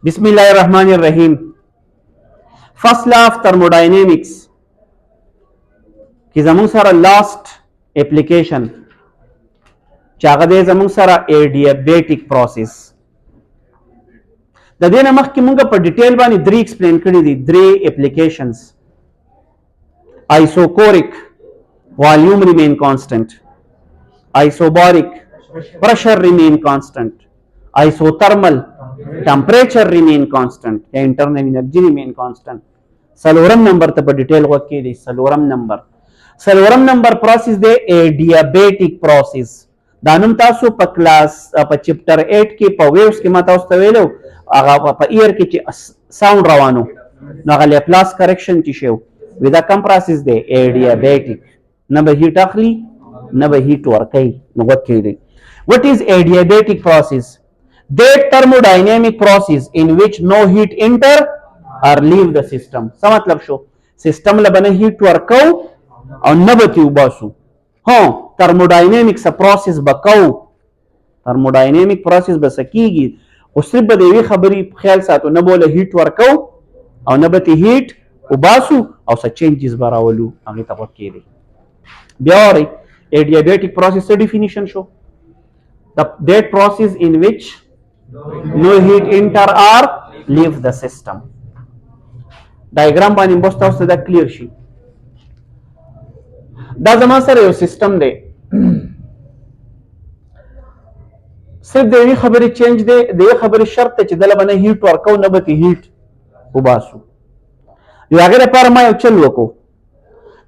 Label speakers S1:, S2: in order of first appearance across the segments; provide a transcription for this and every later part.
S1: बिस्मिल्लाहिर्रहमानिर्रहीम। First law of thermodynamics की जमूं सारा लास्ट एप्लीकेशन चागदे जमूं सारा adiabatic process د دې نه مخکې مونږ په ډیټیل باندې درې ایکسپلین کړي دي درې اپلیکیشنز isochoric volume remain constant, isobaric pressure remain constant, isothermal temperature remain constant या internal energy remain constant. सलोरम नंबर ته په ډیټیل وکړي دي سلورم نمبر پروسس دی ایډیابیټک پروسس. دا نوم تاسو په کلاس په چپټر 8 کې په ویوز کې ما تاسو ته ویلو هغه په ایر کې چې ساوند روانو نو هغه لیپلاس کریکشن چې شو ودا کم پروسس دی ایډیابیټک نه به هیټ اخلي نه به هیټ ورکوي نو وکړي دي. What is adiabatic process? That thermodynamic process in which no heat enter or leave the system. څه مطلب شو؟ سیستم له بنه هیټ ورکو او نه به تیو باسو. ها thermodynamics process بکو thermodynamic process بس کیږي خو صرف به د یوې خبرې خیال ساتو نه بوله هیټ ورکو او نه به تی هیټ وباسو او څه چینجز به راولو هغې ته غوږ کېدی. بیا وارئ adiabatic process څه ډیفینیشن شو؟ that process in which no heat enter or leave the system. ډایګرام باندې بس تاسو ته دا کلیر شي. دا زما سره یو سیستم دی صرف د یوې خبرې چینج دی د یوې خبرې شرط دی چې دله به نه هیټ ورکو نه به تې هیټ وباسو. د هغې لپاره ما یو چل وکړو.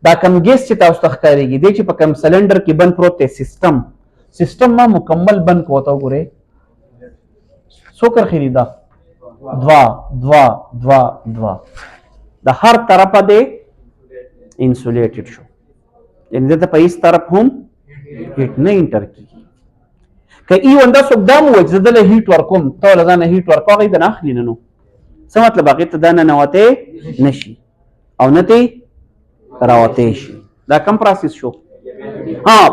S1: دا کم ګیس چې تاسو ته ښکارېږي دی چې په کم سلنډر کې بند پروت دی سیستم ما مکمل بند کو ته وګورئ څو کرښې دي دا دوه د هر طرفه دی انسولیټډ شو یعنې دلته په هیڅ طرف هم هیټ نه انټر کېږي. که ای ونده څوک دا مو وایي چې زه دله هیټ ورکوم ته له ځانه هیټ ورکوه هغوی به نه اخلي نه نو څه مطلب هغې ته دا ننوتی نه شي او نه ترې راوتی شي. دا کم پروسس شو؟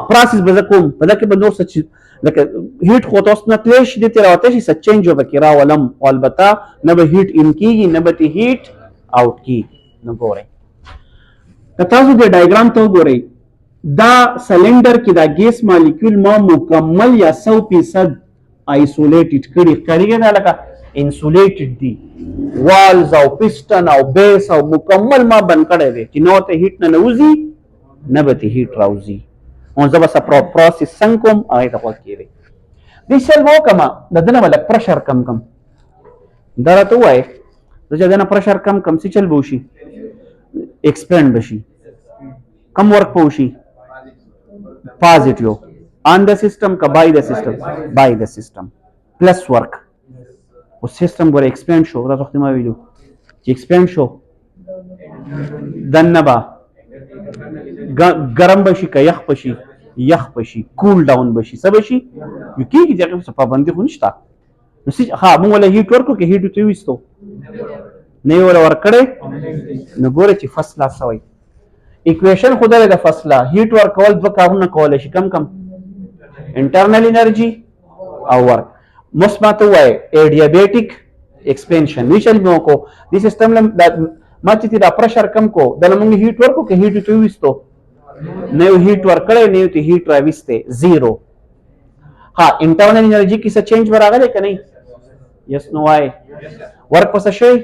S1: پروسس به زه کوم په دا کې به نور څه چې لکه هیټ خو ته اوس نه تلی شي دې ترې راوتی شي څه چینج به پکې راولم او البته نه به هیټ ان کېږي نه به ترې هیټ آوټ کېږي. نو ګورئ که تاسو دې ډایګرام ته وګورئ دا سلنډر کې دا ګیس مالیکول ما مکمل یا 100% آیسولیټډ کړي ښکارېږي دا لکه انسولیټډ دي والز او پسټن او بیس او مکمل ما بند کړی دی چې نه ورته هیټ نه نوځي نه به ترې هیټ راوځي. او زه به څه پروسس څنګه کوم هغې ته غوږ کېدی. دې سیل به وکړم د ده نه به لږ پرشر کم کم دا راته ووایې زه چې د نه پرشر کم کم څه چل به وشي ایکسپینډ به شي کم ورک به وشي positive on the system ka by the system plus work او system ګوره expand شو دا وخت ما ویلو چې expand شو دنه با ګرم بشي که یخ بشي کول ډاون بشي څه بشي یو کېږي چې هغې څه پابندي خو نشته. نو ها موږ وله هیټ ورکړو که هیټ ورته ویستو نه یې وله ورکړی نو ګوره چې فصل لا څه وایي اکویشن خو دغه د فاصله هیټ ورکول دوه کارونه کولی شي کم انټرنل انرژي او ورک. مثبت وایي ایډیابیټک ایکسپینشن ویچل مې وکړو دې سیستم ما چې دا پرشر کم کو دله موږ هیټ ورکړو که هیټ ورته وویستو نه یو هیټ ورکړی نه یو ته هیټ راویستی زیرو. ها انټرنل انرژي کې څه چینج به راغلی که نه یس نو وایي ورک به څه شی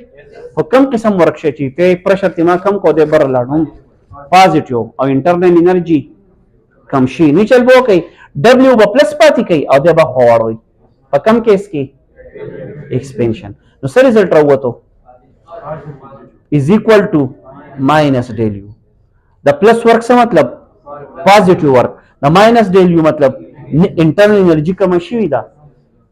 S1: خو کم قسم ورک شی چې ته پرشر ته ما کم کو دی بر لاړو پازیټیو او انټرنل انرژي کم شي نه چل به وکړئ ډبلیو به پلس پاتې کوي او دی به غواړئ په کم کیس کې ایکسپینشن. نو څه ریزلټ راووتو از ایکوال ټو ماینس ډیل یو. د پلس ورک څه مطلب پازیټیو ورک د ماینس ډیل یو مطلب انټرنل انرژي کمه شوې ده.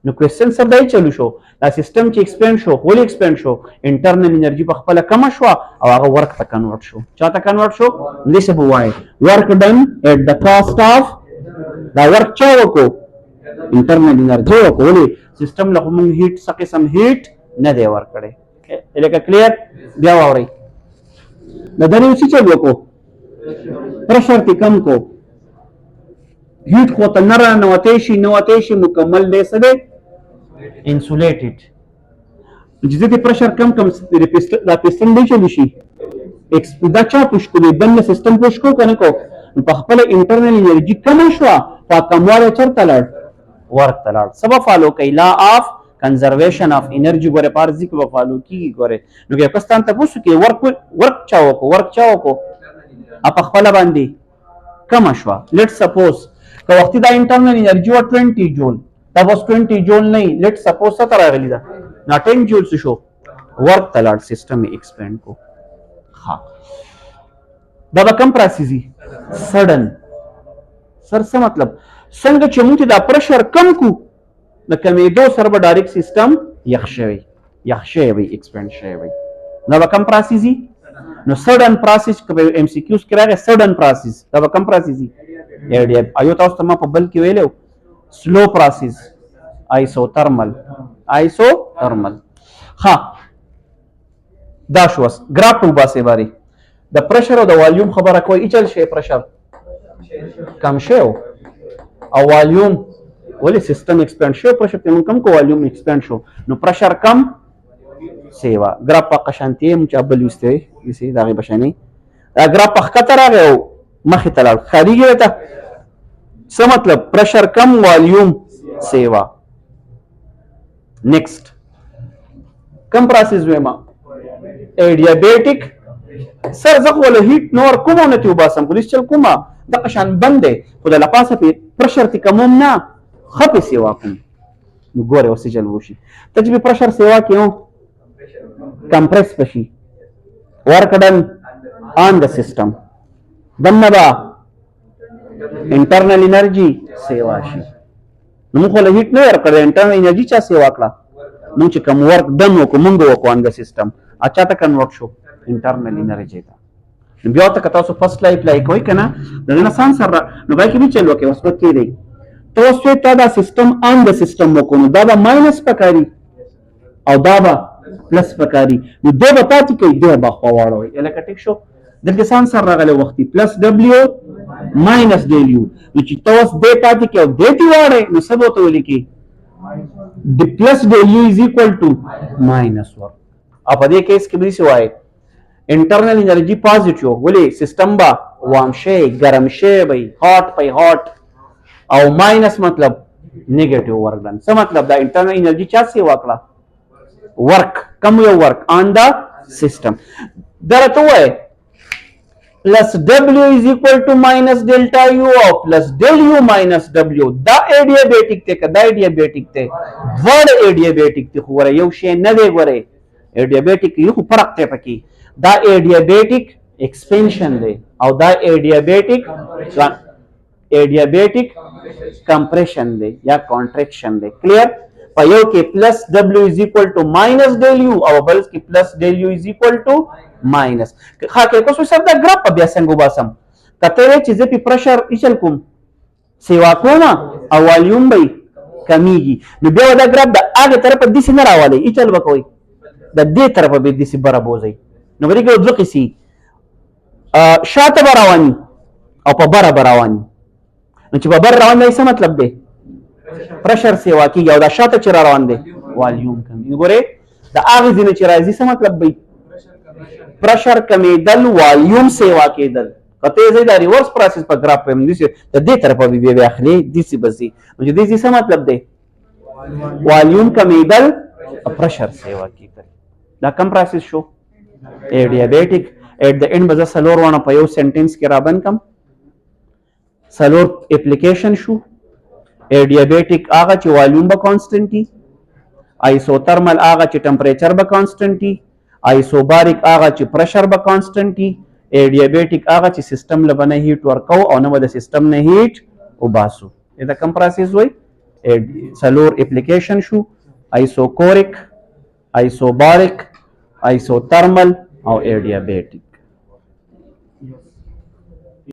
S1: نو کوېسچن سم دی چلو شو دا سیستم چې ایکسپینډ شو ولې ایکسپینډ شو انټرنل انرژي په خپله کمه شوه او هغه ورک ته کنورټ شو چا ته کنورټ شو دې څه به وایي ورک ډن ایټ د کاسټ آف دا ورک چا وکړو انټرنل انرژي وکړو ولې سیستم له خو موږ هیټ څه قسم هیټ نه دی ورکړی. لکه کلیر بیا واورئ د دنې څه چل وکړو پرشر تې کم کو هیټ خو ته نه رانوتی شي مکمل دی څه دی انسولیټډ. چې د پرشر کم دا پستن دی چلی شي دا چا پوش کو دنه سیستم پوش کو کنه کو په خپل انټرنل انرژي کم شو په کمواله چرته لړ ورک تلړ سبب فالو کوي لا اف کنزرویشن اف انرژي ګوره پارځي کې فالو کیږي ګوره نو کې پستان ته پوښتنه کې ورک چاو کو په خپل باندې کم شو لیټ سپوز که وخت دا انټرنل انرژي و 20 جول دا واس 20 جول نه لیټ سپوز څه راغلی دا نا 10 جول شو ورک تلړ سیستم ایکسپاند کو ها دا به کم پراسیزي سډن سر څه مطلب څنګه چې موږ دا پرشر کم کو د کمیدو سره به ډایرکټ سیستم یخ شوی ایکسپاند شوی دا به کم پراسیزي نو سډن پروسس کبه ام سی کیوز کې راغی سډن پروسس دا به کم پروسیزي ایو تاسو ته ما په بل کې ویلو سلو پروسس آیسوترمل ها دا شو ګراف په باسه باري د پرشر او د والیوم خبره کوي چل شي پرشر کم شو او والیوم ولې سیستم ایکسپاند شو پرشر کم کو والیوم ایکسپاند شو نو پرشر کم سیوا ګراف په قشانتی مچابل وسته یسي دا غي بشاني دا ګراف په خطر راغی او مخې ته لاړ خارجي ته څه مطلب پرشر کم والیوم سیوا نیکست کم پروسس وېما ایډیابیټک سر زخ ولا هیټ نور کومه نه تیو باسم پولیس چل کومه د قشان بندې خو د لپاسه په پرشر تی کوم نه خپې سیوا کوم نو ګوره اوسې چل وشي تجربه پرشر سیوا کیو کمپریس بشي ورک ډن آن د سیستم دنه با انټرنل انرژي سیوا شي نو موږ له هیټ نه ورکړه انټرنل انرژي چا سیوا کړه نو چې کوم ورک دن وکړو موږ وکړو ان د سیستم اچھا ته کنورټ شو انټرنل انرژي ته نو بیا ته تاسو فرست لا اپلای کوئ کنه دغه سان سره نو باید کې چل وکړي اوس پکې دی تاسو ته دا سیستم ان د سیستم وکړو دا به ماینس پکاري او دا به پلس پکاري نو دوه به پاتې کوي دوه به خواړوي الکه ټیک شو دغه سان سره راغله وختي پلس دبليو ماینس ډبليو نو چې تاسو دې پاتې کې او دې تی واړې نو سبو ته ولیکي د پلس ډبليو از ایکوال ټو ماینس ورک او په دې کیس کې به څه وایي انټرنل انرژي پازیټیو ولې سیستم با وام شي ګرم شي وي هاٹ پي هاٹ او ماینس مطلب نیگیټیو ورک دن څه مطلب دا انټرنل انرژي چا سی واکړه ورک کم یو ورک آن دا سیستم درته وای plus w is equal to minus delta u او plus del u minus w دا adiabatic ته کدا adiabatic ته ورډ adiabatic ته خو یو شی نه دی غره adiabatic یو فرق ته پکې دا adiabatic expansion دی او دا adiabatic compression دی یا contraction دی clear په یو کې plus w is equal to minus del u او بل کې plus del u is equal to minus خا کې کوم څه دا ګراف بیا څنګه وباسم کته چې زه په پرشر ایچل کوم سیوا کوم او والیوم به کمیږي نو بیا دا ګراف د هغه طرف د دې نه راوالي ایچل وکوي د دې طرف به د دې بره بوزي نو ورته کې دوه قسي شاته براوانی او په بره براوانی نو چې په بره روان دی څه مطلب دی پرشر سیوا کیږي او دا شاته چې روان دی والیوم کمی ګوره دا هغه ځینې چې راځي څه مطلب دی پرشر کمیدل والیوم سیوا کېدل کته زې دا ریورس پروسس په ګراف په مندي ته دې طرف به بیا اخلي دې سی بزي نو دې څه مطلب دی والیوم کمیدل پرشر سیوا کېدل دا کم پروسس شو ایډیابیټک ایٹ د اند بز سلور ونه په یو سنټنس کې رابن کم سلور اپلیکیشن شو ایډیابیټک هغه چې والیوم به کانستنټي آیسوترمل هغه چې ټمپریچر به کانستنټي آیسوباریک هغه چې پرشر به کانستنټي ایډیابیټک هغه چې سیستم لبنه هیټ ورکو او نو د سیستم نه هیټ وباسو دا کم پروسس وای سلور اپلیکیشن شو آیسوکوریک آیسوباریک آیسوترمل او ایډیابیټک